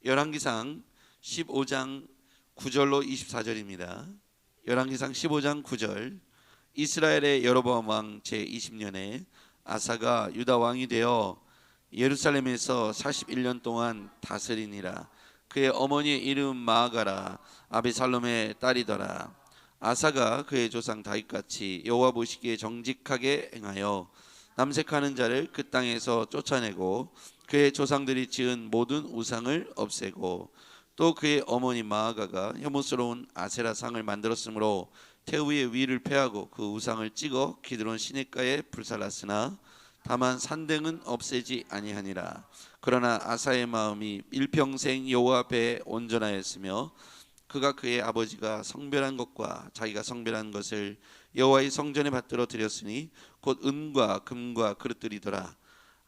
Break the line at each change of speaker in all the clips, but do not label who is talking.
열왕기상 15장 9절로 24절입니다. 열왕기상 15장 9절. 이스라엘의 여로보암 왕 제20년에 아사가 유다 왕이 되어 예루살렘에서 41년 동안 다스리니라. 그의 어머니의 이름 마아가라, 아비살롬의 딸이더라. 아사가 그의 조상 다윗같이 여호와 보시기에 정직하게 행하여 남색하는 자를 그 땅에서 쫓아내고 그의 조상들이 지은 모든 우상을 없애고 또 그의 어머니 마아가가 혐오스러운 아세라 상을 만들었으므로 태우의 위를 패하고 그 우상을 찍어 기드론 시냇가에 불살랐으나 다만 산등은 없애지 아니하니라. 그러나 아사의 마음이 일평생 여호와 앞에 온전하였으며 그가 그의 아버지가 성별한 것과 자기가 성별한 것을 여호와의 성전에 받들어 드렸으니 곧 은과 금과 그릇들이더라.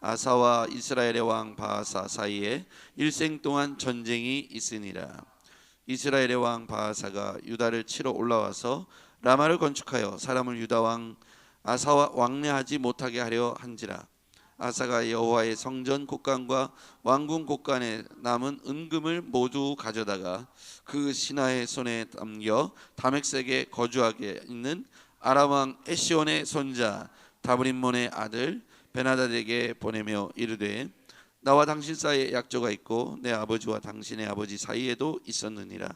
아사와 이스라엘의 왕 바하사 사이에 일생 동안 전쟁이 있으니라. 이스라엘의 왕 바하사가 유다를 치러 올라와서 라마를 건축하여 사람을 유다 왕 아사와 왕래하지 못하게 하려 한지라. 아사가 여호와의 성전 곳간과 왕궁 곳간에 남은 은금을 모두 가져다가 그 신하의 손에 담겨 다맥색에 거주하게 있는 아람 왕 에시온의 손자 다브림몬의 아들 베나다에게 보내며 이르되 나와 당신 사이에 약조가 있고 내 아버지와 당신의 아버지 사이에도 있었느니라.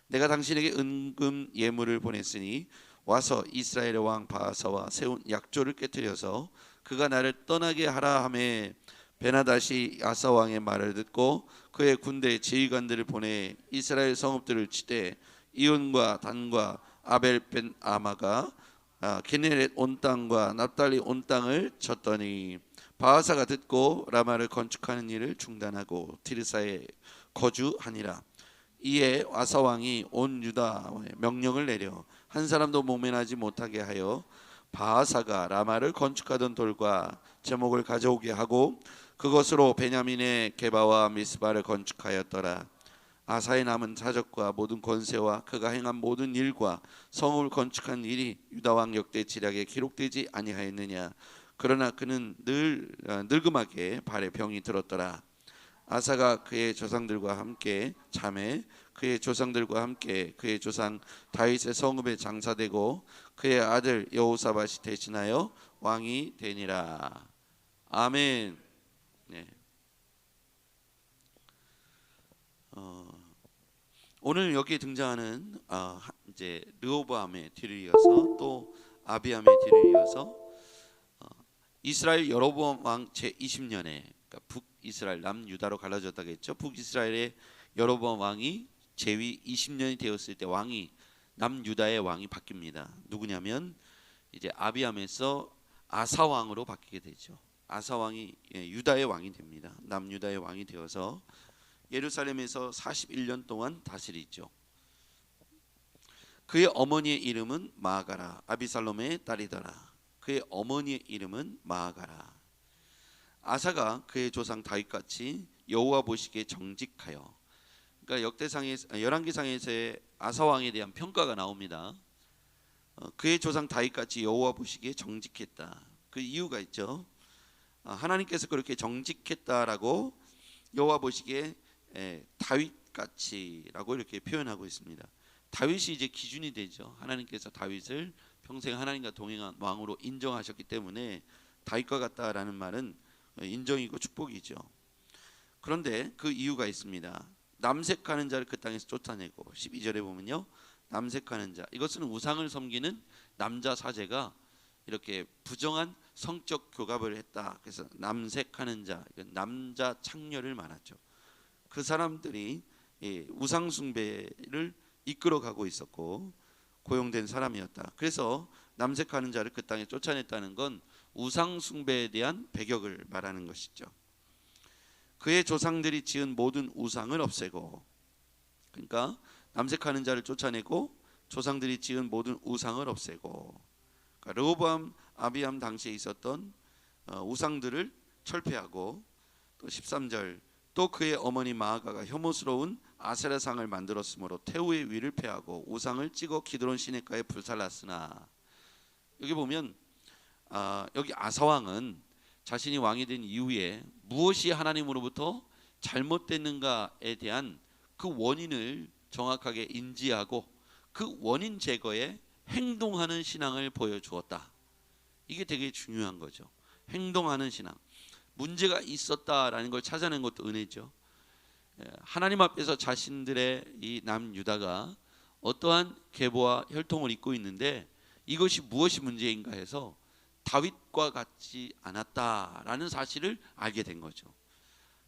내가 당신에게 은금 예물을 보냈으니 와서 이스라엘의 왕 바하사와 세운 약조를 깨뜨려서 그가 나를 떠나게 하라 하매 베나다시 아사 왕의 말을 듣고 그의 군대 지휘관들을 보내 이스라엘 성읍들을 치되 이온과 단과 아벨 벤 아마가 기네렛 온 땅과 납달리 온 땅을 쳤더니 바하사가 듣고 라마를 건축하는 일을 중단하고 디르사에 거주하니라. 이에 아사 왕이 온 유다에 명령을 내려 한 사람도 모면하지 못하게 하여 바하사가 라마를 건축하던 돌과 제목을 가져오게 하고 그것으로 베냐민의 게바와 미스바를 건축하였더라. 아사의 남은 사적과 모든 권세와 그가 행한 모든 일과 성을 건축한 일이 유다 왕 역대 지략에 기록되지 아니하였느냐. 그러나 그는 늘 늙음하게 발에 병이 들었더라. 아사가 그의 조상들과 함께 잠에 그의 조상들과 함께 그의 조상 다윗의 성읍에 장사되고 그의 아들 여호사밧이 대신하여 왕이 되니라. 아멘. 네. 오늘 여기에 등장하는 이제 르호보암의 뒤를 이어서 또 아비암의 뒤를 이어서 이스라엘 여로보암 왕 제20년에 그러니까 북이스라엘 남유다로 갈라졌다고 했죠. 북이스라엘의 여로보암 왕이 재위 20년이 되었을 때 왕이 남유다의 왕이 바뀝니다. 누구냐면 이제 아비암에서 아사 왕으로 바뀌게 되죠. 아사 왕이 유다의 왕이 됩니다. 남유다의 왕이 되어서 예루살렘에서 41년 동안 다스리죠. 그의 어머니의 이름은 마아가라, 아비살롬의 딸이더라. 그의 어머니의 이름은 마아가라. 아사가 그의 조상 다윗같이 여호와 보시기에 정직하여, 그러니까 역대상에서 열왕기상에서의 아사 왕에 대한 평가가 나옵니다. 그의 조상 다윗같이 여호와 보시기에 정직했다. 그 이유가 있죠. 하나님께서 그렇게 정직했다라고 여호와 보시기에 다윗같이라고 이렇게 표현하고 있습니다. 다윗이 이제 기준이 되죠. 하나님께서 다윗을 평생 하나님과 동행한 왕으로 인정하셨기 때문에 다윗과 같다라는 말은 인정이고 축복이죠. 그런데 그 이유가 있습니다. 남색하는 자를 그 땅에서 쫓아내고 12절에 보면요, 남색하는 자, 이것은 우상을 섬기는 남자 사제가 이렇게 부정한 성적 교갑을 했다. 그래서 남색하는 자, 남자 창녀를 말하죠. 그 사람들이 우상 숭배를 이끌어가고 있었고 고용된 사람이었다. 그래서 남색하는 자를 그 땅에 쫓아냈다는 건 우상 숭배에 대한 배격을 말하는 것이죠. 그의 조상들이 지은 모든 우상을 없애고, 그러니까 남색하는 자를 쫓아내고 조상들이 지은 모든 우상을 없애고, 그러니까 르호보암 아비암 당시에 있었던 우상들을 철폐하고, 또 13절 또 그의 어머니 마아가가 혐오스러운 아세라상을 만들었으므로 태우의 위를 패하고 우상을 찍어 기드론 시냇가에 불살랐으나, 여기 보면 여기 아사왕은 자신이 왕이 된 이후에 무엇이 하나님으로부터 잘못됐는가에 대한 그 원인을 정확하게 인지하고 그 원인 제거에 행동하는 신앙을 보여주었다. 이게 되게 중요한 거죠. 행동하는 신앙. 문제가 있었다라는 걸 찾아낸 것도 은혜죠. 하나님 앞에서 자신들의 이 남유다가 어떠한 계보와 혈통을 잇고 있는데 이것이 무엇이 문제인가 해서 다윗과 같지 않았다라는 사실을 알게 된 거죠.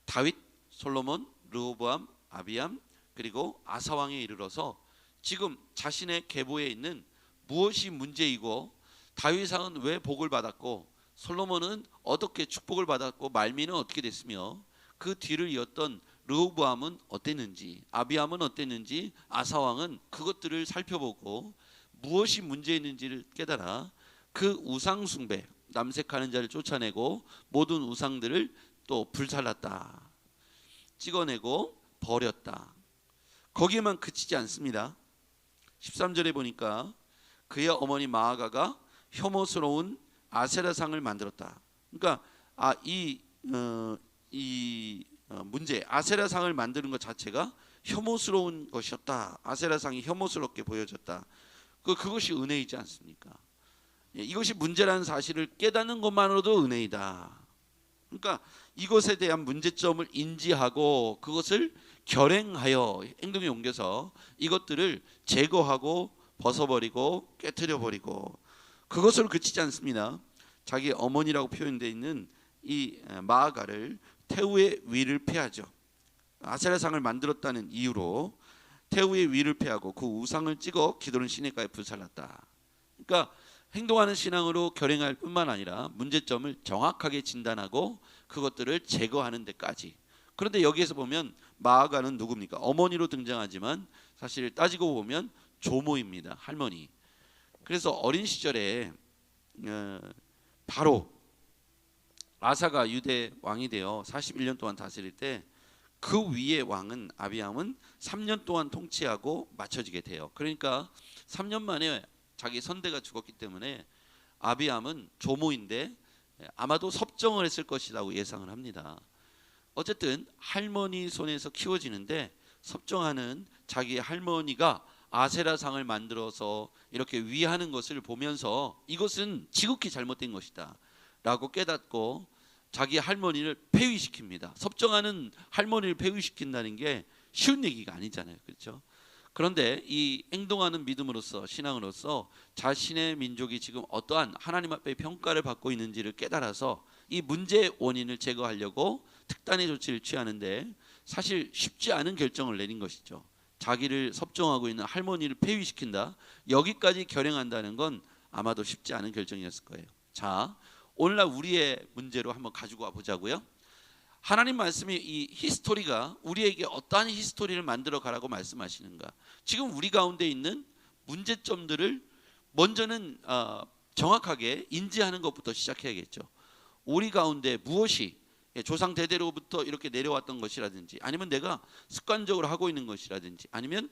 다윗, 솔로몬, 르호보암, 아비암 그리고 아사 왕에 이르러서 지금 자신의 계보에 있는 무엇이 문제이고 다윗 왕은 왜 복을 받았고 솔로몬은 어떻게 축복을 받았고 말미는 어떻게 됐으며 그 뒤를 이었던 르호보암은 어땠는지 아비암은 어땠는지 아사 왕은 그것들을 살펴보고 무엇이 문제있는지를 깨달아 그 우상 숭배 남색하는 자를 쫓아내고 모든 우상들을 또 불살랐다. 찍어내고 버렸다. 거기에만 그치지 않습니다. 13절에 보니까 그의 어머니 마아가가 혐오스러운 아세라상을 만들었다. 그러니까 문제 아세라상을 만드는 것 자체가 혐오스러운 것이었다. 아세라상이 혐오스럽게 보여졌다. 그것이 은혜이지 않습니까? 이것이 문제라는 사실을 깨닫는 것만으로도 은혜이다. 그러니까 이것에 대한 문제점을 인지하고 그것을 결행하여 행동에 옮겨서 이것들을 제거하고 벗어버리고 깨트려버리고 그것으로 그치지 않습니다. 자기 어머니라고 표현되어 있는 이 마아가를 태우의 위를 패하죠. 아세라상을 만들었다는 이유로 태우의 위를 패하고 그 우상을 찍어 기도는 시냇가에 불살랐다. 그러니까 행동하는 신앙으로 결행할 뿐만 아니라 문제점을 정확하게 진단하고 그것들을 제거하는 데까지. 그런데 여기에서 보면 마아가는 누굽니까? 어머니로 등장하지만 사실 따지고 보면 조모입니다. 할머니. 그래서 어린 시절에 바로 아사가 유대 왕이 되어 41년 동안 다스릴 때 그 위에 왕은 아비암은 3년 동안 통치하고 맞춰지게 돼요. 그러니까 3년 만에 자기 선대가 죽었기 때문에 아비암은 조모인데 아마도 섭정을 했을 것이라고 예상을 합니다. 어쨌든 할머니 손에서 키워지는데 섭정하는 자기 할머니가 아세라상을 만들어서 이렇게 위하는 것을 보면서 이것은 지극히 잘못된 것이다 라고 깨닫고 자기 할머니를 폐위시킵니다. 섭정하는 할머니를 폐위시킨다는 게 쉬운 얘기가 아니잖아요. 그렇죠? 그런데 이 행동하는 믿음으로서 신앙으로서 자신의 민족이 지금 어떠한 하나님 앞에 평가를 받고 있는지를 깨달아서 이 문제의 원인을 제거하려고 특단의 조치를 취하는데 사실 쉽지 않은 결정을 내린 것이죠. 자기를 섭정하고 있는 할머니를 폐위시킨다. 여기까지 결행한다는 건 아마도 쉽지 않은 결정이었을 거예요. 자, 오늘날 우리의 문제로 한번 가지고 와 보자고요. 하나님 말씀이 이 히스토리가 우리에게 어떠한 히스토리를 만들어 가라고 말씀하시는가. 지금 우리 가운데 있는 문제점들을 먼저는 정확하게 인지하는 것부터 시작해야겠죠. 우리 가운데 무엇이 조상 대대로부터 이렇게 내려왔던 것이라든지 아니면 내가 습관적으로 하고 있는 것이라든지 아니면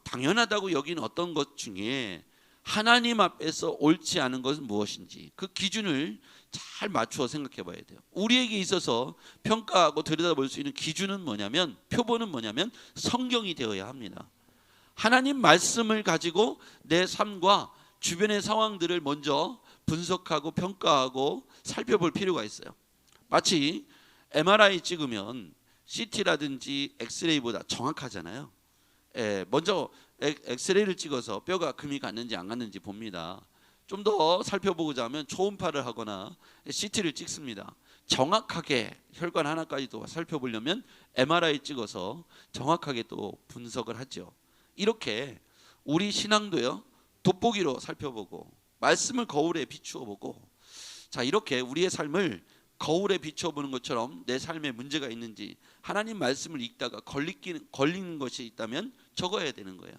당연하다고 여기는 어떤 것 중에 하나님 앞에서 옳지 않은 것은 무엇인지 그 기준을 잘 맞추어 생각해 봐야 돼요. 우리에게 있어서 평가하고 들여다볼 수 있는 기준은 뭐냐면 표본은 뭐냐면 성경이 되어야 합니다. 하나님 말씀을 가지고 내 삶과 주변의 상황들을 먼저 분석하고 평가하고 살펴볼 필요가 있어요. 마치 MRI 찍으면 CT라든지 엑스레이보다 정확하잖아요. 먼저 엑스레이를 찍어서 뼈가 금이 갔는지 안 갔는지 봅니다. 좀 더 살펴보고자 하면 초음파를 하거나 CT를 찍습니다. 정확하게 혈관 하나까지도 살펴보려면 MRI 찍어서 정확하게 또 분석을 하죠. 이렇게 우리 신앙도요 돋보기로 살펴보고 말씀을 거울에 비추어 보고 자 이렇게 우리의 삶을 거울에 비춰보는 것처럼 내 삶에 문제가 있는지 하나님 말씀을 읽다가 걸리는 것이 있다면 적어야 되는 거예요.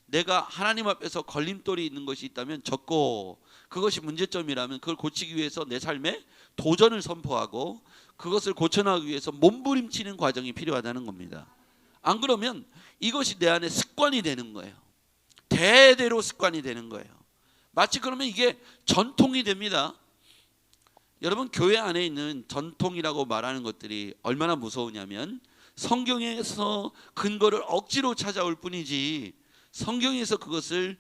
내가 하나님 앞에서 걸림돌이 있는 것이 있다면 적고 그것이 문제점이라면 그걸 고치기 위해서 내 삶에 도전을 선포하고 그것을 고쳐나가기 위해서 몸부림치는 과정이 필요하다는 겁니다. 안 그러면 이것이 내 안에 습관이 되는 거예요. 대대로 습관이 되는 거예요. 마치 그러면 이게 전통이 됩니다. 여러분, 교회 안에 있는 전통이라고 말하는 것들이 얼마나 무서우냐면 성경에서 근거를 억지로 찾아올 뿐이지 성경에서 그것을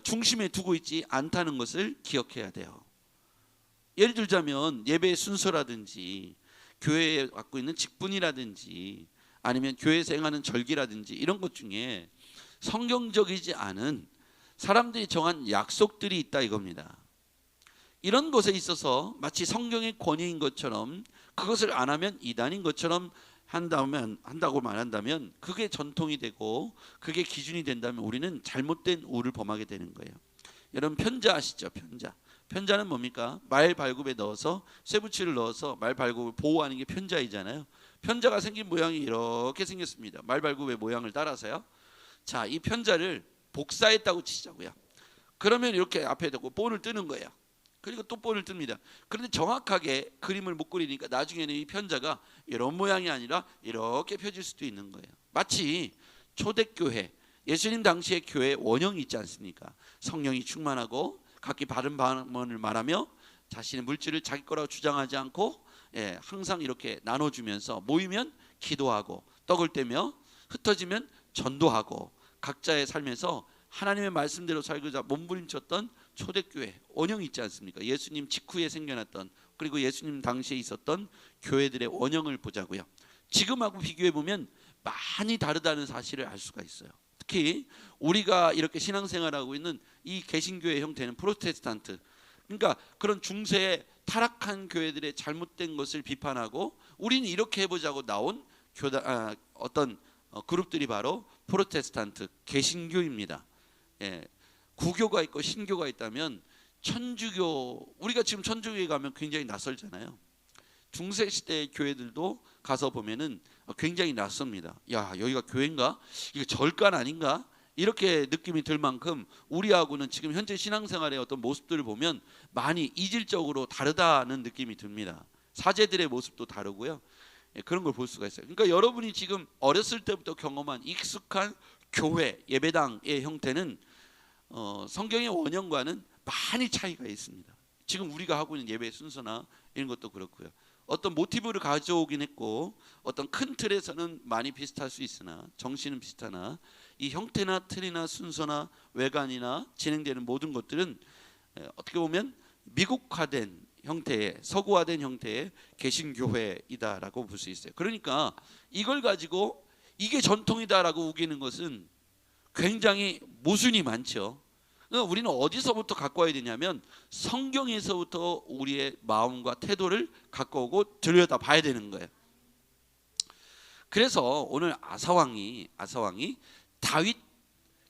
중심에 두고 있지 않다는 것을 기억해야 돼요. 예를 들자면 예배의 순서라든지 교회에 갖고 있는 직분이라든지 아니면 교회에서 행하는 절기라든지 이런 것 중에 성경적이지 않은 사람들이 정한 약속들이 있다 이겁니다. 이런 것에 있어서 마치 성경의 권위인 것처럼 그것을 안 하면 이단인 것처럼 한다고 말한다면 그게 전통이 되고 그게 기준이 된다면 우리는 잘못된 우를 범하게 되는 거예요. 여러분, 편자 아시죠? 편자는 뭡니까? 말 발굽에 넣어서 쇠붙이를 넣어서 말 발굽을 보호하는 게 편자이잖아요. 편자가 생긴 모양이 이렇게 생겼습니다. 말 발굽의 모양을 따라서요. 자, 이 편자를 복사했다고 치자고요. 그러면 이렇게 앞에 두고 본을 뜨는 거예요. 그리고 또 본을 뜹니다. 그런데 정확하게 그림을 못 그리니까 나중에는 이 편자가 이런 모양이 아니라 이렇게 펴질 수도 있는 거예요. 마치 초대교회, 예수님 당시의 교회 원형이 있지 않습니까? 성령이 충만하고 각기 바른 방언을 말하며 자신의 물질을 자기 거라고 주장하지 않고 항상 이렇게 나눠주면서 모이면 기도하고 떡을 떼며 흩어지면 전도하고 각자의 삶에서 하나님의 말씀대로 살고자 몸부림쳤던 초대교회 원형이 있지 않습니까? 예수님 직후에 생겨났던, 그리고 예수님 당시에 있었던 교회들의 원형을 보자고요. 지금하고 비교해 보면 많이 다르다는 사실을 알 수가 있어요. 특히 우리가 이렇게 신앙생활하고 있는 이 개신교회 형태는 프로테스탄트, 그러니까 그런 중세의 타락한 교회들의 잘못된 것을 비판하고 우리는 이렇게 해보자고 나온 어떤 그룹들이 바로 프로테스탄트 개신교입니다. 구교가 있고 신교가 있다면 천주교, 우리가 지금 천주교에 가면 굉장히 낯설잖아요. 중세 시대의 교회들도 가서 보면은 굉장히 낯섭니다. 야, 여기가 교회인가? 이거 절간 아닌가? 이렇게 느낌이 들 만큼 우리하고는 지금 현재 신앙생활의 어떤 모습들을 보면 많이 이질적으로 다르다는 느낌이 듭니다. 사제들의 모습도 다르고요. 그런 걸 볼 수가 있어요. 그러니까 여러분이 지금 어렸을 때부터 경험한 익숙한 교회 예배당의 형태는 성경의 원형과는 많이 차이가 있습니다. 지금 우리가 하고 있는 예배 순서나 이런 것도 그렇고요. 어떤 모티브를 가져오긴 했고 어떤 큰 틀에서는 많이 비슷할 수 있으나 정신은 비슷하나 이 형태나 틀이나 순서나 외관이나 진행되는 모든 것들은 어떻게 보면 미국화된 형태의, 서구화된 형태의 개신교회이다라고 볼 수 있어요. 그러니까 이걸 가지고 이게 전통이다라고 우기는 것은 굉장히 모순이 많죠. 그러니까 우리는 어디서부터 갖고 와야 되냐면 성경에서부터 우리의 마음과 태도를 갖고 오고 들여다봐야 되는 거예요. 그래서 오늘 아사왕이 다윗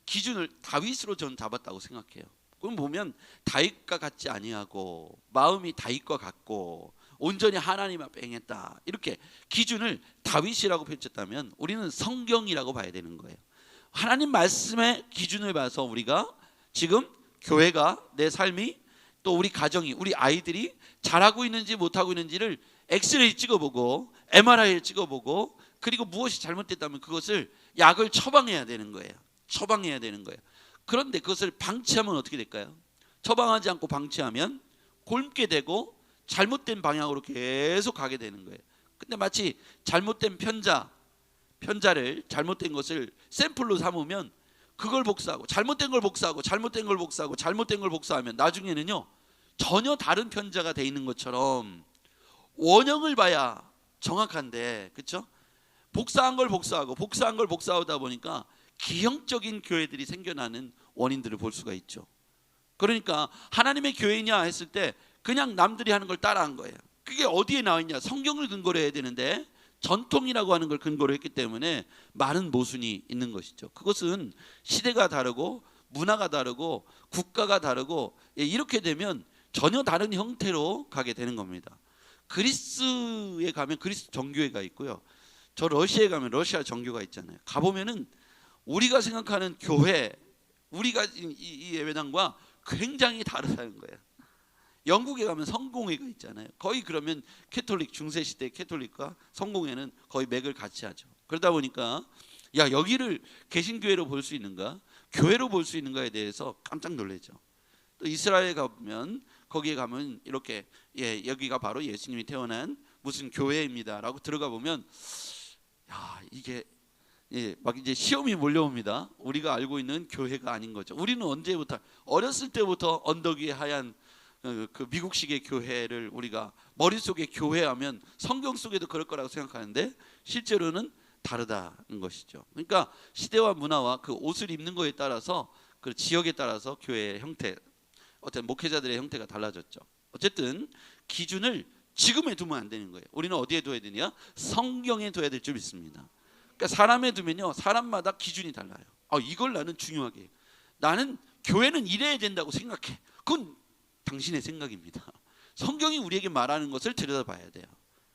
기준을 다윗으로 저는 잡았다고 생각해요. 그럼 보면 다윗과 같지 아니하고 마음이 다윗과 같고 온전히 하나님 앞에 행했다, 이렇게 기준을 다윗이라고 펼쳤다면 우리는 성경이라고 봐야 되는 거예요. 하나님 말씀의 기준을 봐서 우리가 지금 교회가, 내 삶이, 또 우리 가정이, 우리 아이들이 잘하고 있는지 못하고 있는지를 엑스레이 찍어보고 MRI를 찍어보고, 그리고 무엇이 잘못됐다면 그것을 약을 처방해야 되는 거예요. 처방해야 되는 거예요. 그런데 그것을 방치하면 어떻게 될까요? 처방하지 않고 방치하면 곪게 되고 잘못된 방향으로 계속 가게 되는 거예요. 근데 마치 잘못된 편자를 잘못된 것을 샘플로 삼으면 그걸 복사하고 잘못된 걸 복사하고 잘못된 걸 복사하고 잘못된 걸 복사하면 나중에는요 전혀 다른 편자가 돼 있는 것처럼 원형을 봐야 정확한데, 그렇죠? 복사한 걸 복사하고 복사한 걸 복사하다 보니까 기형적인 교회들이 생겨나는 원인들을 볼 수가 있죠. 그러니까 하나님의 교회냐 했을 때 그냥 남들이 하는 걸 따라한 거예요. 그게 어디에 나와 있냐? 성경을 근거로 해야 되는데 전통이라고 하는 걸 근거로 했기 때문에 많은 모순이 있는 것이죠. 그것은 시대가 다르고 문화가 다르고 국가가 다르고 이렇게 되면 전혀 다른 형태로 가게 되는 겁니다. 그리스에 가면 그리스 정교회가 있고요. 저 러시아에 가면 러시아 정교가 있잖아요. 가보면은 우리가 생각하는 교회, 우리가 이 예배당과 굉장히 다르다는 거예요. 영국에 가면 성공회가 있잖아요. 거의 그러면 캐톨릭, 중세시대 캐톨릭과 성공회는 거의 맥을 같이 하죠. 그러다 보니까 야, 여기를 개신교회로 볼 수 있는가, 교회로 볼 수 있는가에 대해서 깜짝 놀라죠. 또 이스라엘에 가보면 거기에 가면 이렇게 여기가 바로 예수님이 태어난 무슨 교회입니다라고 들어가 보면 이게 막 이제 시험이 몰려옵니다. 우리가 알고 있는 교회가 아닌 거죠. 우리는 언제부터 어렸을 때부터 언덕 위에 하얀 그 미국식의 교회를 우리가 머릿속에 교회하면 성경 속에도 그럴 거라고 생각하는데 실제로는 다르다는 것이죠. 그러니까 시대와 문화와 그 옷을 입는 거에 따라서 그 지역에 따라서 교회의 형태, 어떤 목회자들의 형태가 달라졌죠. 어쨌든 기준을 지금에 두면 안 되는 거예요. 우리는 어디에 둬야 되냐? 성경에 둬야 될 줄 믿습니다. 그러니까 사람에 두면요, 사람마다 기준이 달라요. 이걸 나는 중요하게 해요. 나는 교회는 이래야 된다고 생각해. 그건 당신의 생각입니다. 성경이 우리에게 말하는 것을 들여다봐야 돼요.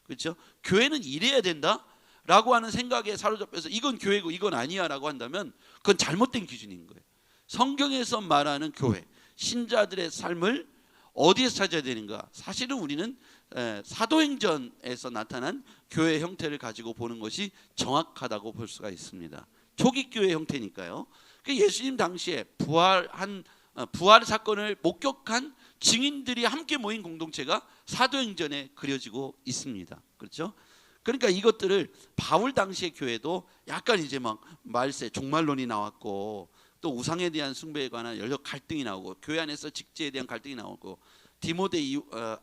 그렇죠? 교회는 이래야 된다라고 하는 생각에 사로잡혀서 이건 교회고 이건 아니야라고 한다면 그건 잘못된 기준인 거예요. 성경에서 말하는 교회, 신자들의 삶을 어디에서 찾아야 되는가? 사실은 우리는 사도행전에서 나타난 교회 형태를 가지고 보는 것이 정확하다고 볼 수가 있습니다. 초기 교회 형태니까요. 예수님 당시에 부활 사건을 목격한 증인들이 함께 모인 공동체가 사도행전에 그려지고 있습니다. 그렇죠? 그러니까 이것들을 바울 당시의 교회도 약간 이제 막 말세 종말론이 나왔고, 또 우상에 대한 숭배에 관한 여러 갈등이 나오고, 교회 안에서 직제에 대한 갈등이 나오고, 디모데가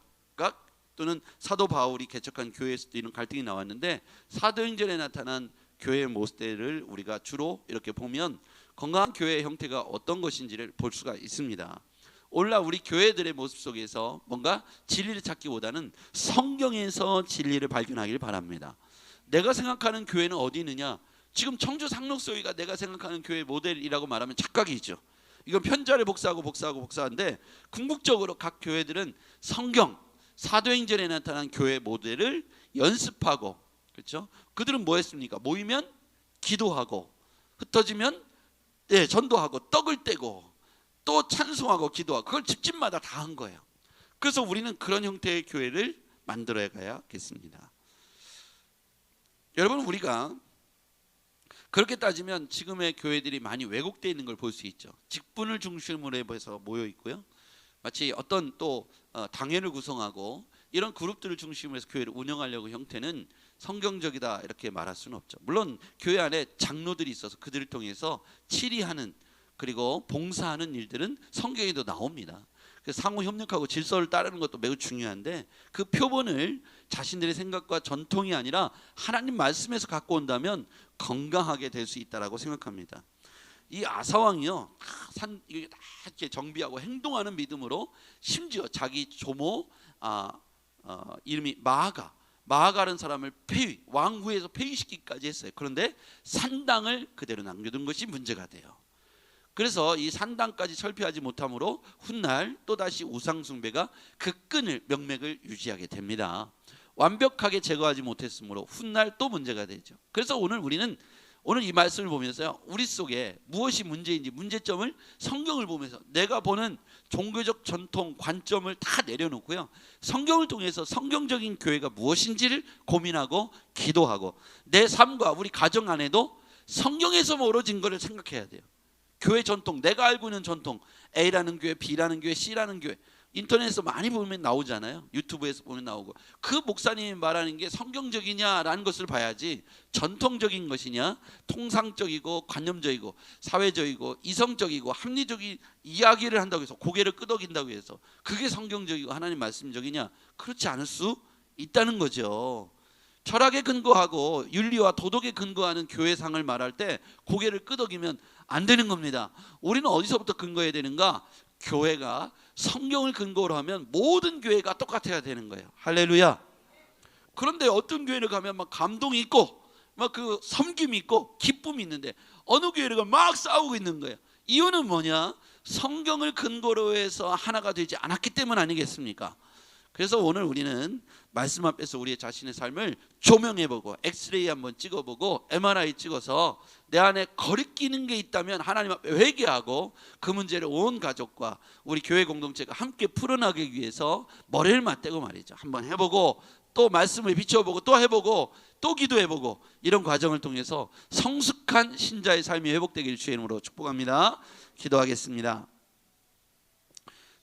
또는 사도 바울이 개척한 교회에서도 이런 갈등이 나왔는데, 사도행전에 나타난 교회의 모습들을 우리가 주로 이렇게 보면 건강한 교회의 형태가 어떤 것인지를 볼 수가 있습니다. 오늘날 우리 교회들의 모습 속에서 뭔가 진리를 찾기보다는 성경에서 진리를 발견하길 바랍니다. 내가 생각하는 교회는 어디 있느냐? 지금 청주 상록소위가 내가 생각하는 교회 모델이라고 말하면 착각이죠. 이건 편자를 복사하는데 궁극적으로 각 교회들은 성경, 사도행전에 나타난 교회 모델을 연습하고, 그렇죠? 그들은 뭐 했습니까? 모이면 기도하고, 흩어지면 전도하고, 떡을 떼고, 또 찬송하고 기도하고, 그걸 집집마다 다 한 거예요. 그래서 우리는 그런 형태의 교회를 만들어 가야겠습니다. 여러분, 우리가 그렇게 따지면 지금의 교회들이 많이 왜곡되어 있는 걸 볼 수 있죠. 직분을 중심으로 해서 모여 있고요. 마치 어떤 또 당회를 구성하고 이런 그룹들을 중심으로 해서 교회를 운영하려고 형태는 성경적이다 이렇게 말할 수는 없죠. 물론 교회 안에 장로들이 있어서 그들을 통해서 치리하는, 그리고 봉사하는 일들은 성경에도 나옵니다. 상호 협력하고 질서를 따르는 것도 매우 중요한데, 그 표본을 자신들의 생각과 전통이 아니라 하나님 말씀에서 갖고 온다면 건강하게 될 수 있다라고 생각합니다. 이 아사왕이요, 다 이렇게 정비하고 행동하는 믿음으로, 심지어 자기 조모 이름이 마아가라는 사람을 왕후에서 폐위시키기까지 했어요. 그런데 산당을 그대로 남겨둔 것이 문제가 돼요. 그래서 이 산당까지 철폐하지 못함으로 훗날 또다시 우상숭배가 그 명맥을 유지하게 됩니다. 완벽하게 제거하지 못했으므로 훗날 또 문제가 되죠. 그래서 오늘 이 말씀을 보면서요, 우리 속에 무엇이 문제인지 문제점을 성경을 보면서 내가 보는 종교적 전통 관점을 다 내려놓고요, 성경을 통해서 성경적인 교회가 무엇인지를 고민하고 기도하고, 내 삶과 우리 가정 안에도 성경에서 멀어진 것을 생각해야 돼요. 교회 전통, 내가 알고 있는 전통, A라는 교회, B라는 교회, C라는 교회, 인터넷에서 많이 보면 나오잖아요. 유튜브에서 보면 나오고, 그 목사님이 말하는 게 성경적이냐라는 것을 봐야지, 전통적인 것이냐, 통상적이고 관념적이고 사회적이고 이성적이고 합리적인 이야기를 한다고 해서 고개를 끄덕인다고 해서 그게 성경적이고 하나님 말씀적이냐? 그렇지 않을 수 있다는 거죠. 철학에 근거하고 윤리와 도덕에 근거하는 교회상을 말할 때 고개를 끄덕이면 안 되는 겁니다. 우리는 어디서부터 근거해야 되는가? 교회가 성경을 근거로 하면 모든 교회가 똑같아야 되는 거예요. 할렐루야. 그런데 어떤 교회를 가면 막 감동이 있고 막 그 섬김이 있고 기쁨이 있는데, 어느 교회가 막 싸우고 있는 거예요. 이유는 뭐냐? 성경을 근거로 해서 하나가 되지 않았기 때문 아니겠습니까? 그래서 오늘 우리는 말씀 앞에서 우리의 자신의 삶을 조명해보고, 엑스레이 한번 찍어보고, MRI 찍어서 내 안에 거리끼는 게 있다면 하나님 앞에 회개하고, 그 문제를 온 가족과 우리 교회 공동체가 함께 풀어나가기 위해서 머리를 맞대고 말이죠, 한번 해보고, 또 말씀을 비춰보고, 또 해보고, 또 기도해보고, 이런 과정을 통해서 성숙한 신자의 삶이 회복되기를 주의 이름으로 축복합니다. 기도하겠습니다.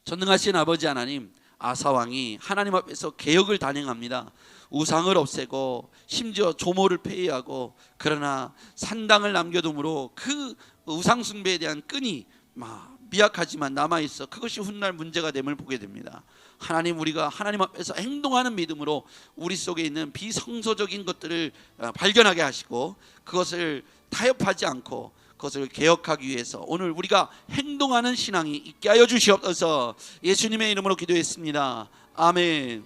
전능하신 아버지 하나님, 아사 왕이 하나님 앞에서 개혁을 단행합니다. 우상을 없애고 심지어 조모를 폐위하고, 그러나 산당을 남겨둠으로 그 우상 숭배에 대한 끈이 미약하지만 남아있어 그것이 훗날 문제가 됨을 보게 됩니다. 하나님, 우리가 하나님 앞에서 행동하는 믿음으로 우리 속에 있는 비성소적인 것들을 발견하게 하시고, 그것을 타협하지 않고 그것을 개혁하기 위해서 오늘 우리가 행동하는 신앙이 있게 하여 주시옵소서. 예수님의 이름으로 기도했습니다. 아멘.